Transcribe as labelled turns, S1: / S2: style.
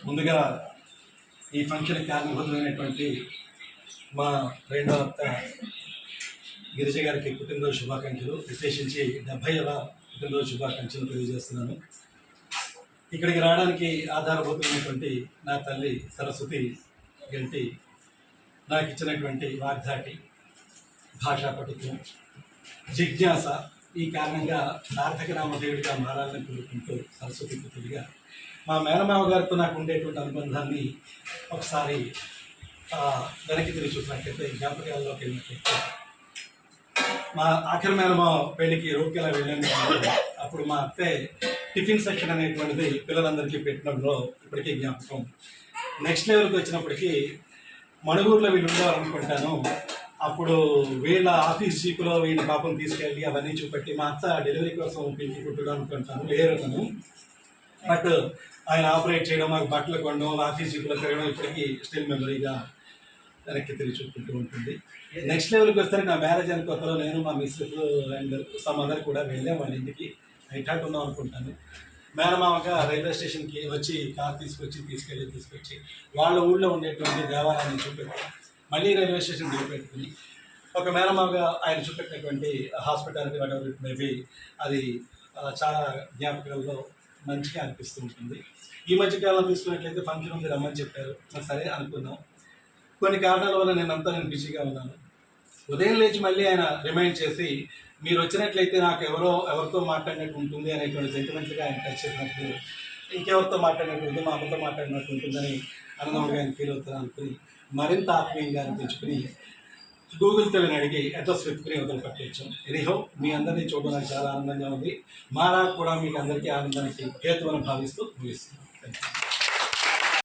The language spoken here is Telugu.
S1: ముందుగా ఈ ఫంక్షన్ కారణభూతమైనటువంటి మా రెండో అత్త గిరిజ గారికి పుట్టినరోజు శుభాకాంక్షలు, విశేషించి 70వ పుట్టినరోజు శుభాకాంక్షలు తెలియజేస్తున్నాను. ఇక్కడికి రావడానికి ఆధారభూతమైనటువంటి నా తల్లి సరస్వతి గంటి నాకు ఇచ్చినటువంటి వాగ్దాటి, భాషా పటుత్వం, జిజ్ఞాస, ఈ కారణంగా సార్థక నామదేవుడిగా మారాలని కోరుకుంటూ సరస్వతి పుత్రుడిగా మా మేనమామ గారితో నాకు ఉండేటువంటి అనుబంధాన్ని ఒకసారి వెనక్కి తిరిగి చూసినట్లయితే, జ్ఞాపకాల్లోకి వెళ్ళినట్లయితే, మా ఆఖరి మేనమామ పెళ్లికి రోడ్కెలా వెళ్ళాను. అప్పుడు మా అత్తే టిఫిన్ సెక్షన్ అనేటువంటిది పిల్లలందరికీ పెట్టడంలో ఇప్పటికీ జ్ఞాపకం. నెక్స్ట్ లెవెల్కి వచ్చినప్పటికీ మణుగూరులో వీళ్ళు ఉండాలనుకుంటాను. అప్పుడు వీళ్ళ ఆఫీస్ జీపులో వీళ్ళ పాపం తీసుకెళ్ళి అవన్నీ చూపెట్టి మా అత్త డెలివరీ కోసం పెళ్లి కుట్టడం అనుకుంటాను, లేరు తను. బట్ ఆయన ఆపరేట్ చేయడం, మాకు బట్టలు కొనడం, ఆఫీస్ జీపులో తిరగడం ఇప్పటికీ స్టిల్ మెమరీగా వెనక్కి తిరిగి చూపుకుంటూ ఉంటుంది. నెక్స్ట్ లెవెల్కి వస్తే నా మ్యారేజ్ అయిన కొత్తలో నేను, మా మిస్సెస్ అండ్ సమ్ అదర్ కూడా వెళ్ళాం వాళ్ళ ఇంటికి. హైటాట్ ఉన్నాం అనుకుంటాను. మేనమామగా రైల్వే స్టేషన్కి వచ్చి కార్ తీసుకొచ్చి వాళ్ళ ఊళ్ళో ఉండేటువంటి దేవాలయాన్ని చూపెట్టి మళ్ళీ రైల్వే స్టేషన్ దిగిపెట్టుకుని ఒక మేనమామగా ఆయన చూపెట్టినటువంటి హాస్పిటాలిటీ వాట్ ఇట్ మేబీ అది చాలా జ్ఞాపకాల్లో మంచిగా అనిపిస్తూ ఉంటుంది. ఈ మధ్యకాలంలో తీసుకున్నట్లయితే ఫంక్షన్ ఉంది రమ్మని చెప్పారు, సరే అనుకున్నాం. కొన్ని కారణాల వల్ల నేను బిజీగా ఉన్నాను. ఉదయం లేచి మళ్ళీ ఆయన రిమైండ్ చేసి, మీరు వచ్చినట్లయితే నాకు ఎవరితో మాట్లాడినట్టు ఉంటుంది అనేటువంటి సెంటిమెంట్గా ఆయన టచ్ చేసినప్పుడు, ఇంకెవరితో మాట్లాడినట్టు ఉంటుంది, మా అమ్మతో మాట్లాడినట్టు ఉంటుందని ఆనందంగా ఆయన ఫీల్ అవుతారు అనుకుని మరింత ఆత్మీయంగా అనిపించుకుని గూగుల్తో అడిగి అడ్రస్ వెతుకుని వదిలి పట్టేచ్చాం. ఎనీహో మీ అందరినీ చూడడం నాకు చాలా ఆనందంగా ఉంది. మారా కూడా మీకు అందరికీ ఆనందానికి హేతువని భావిస్తూ ముగిస్తున్నాను.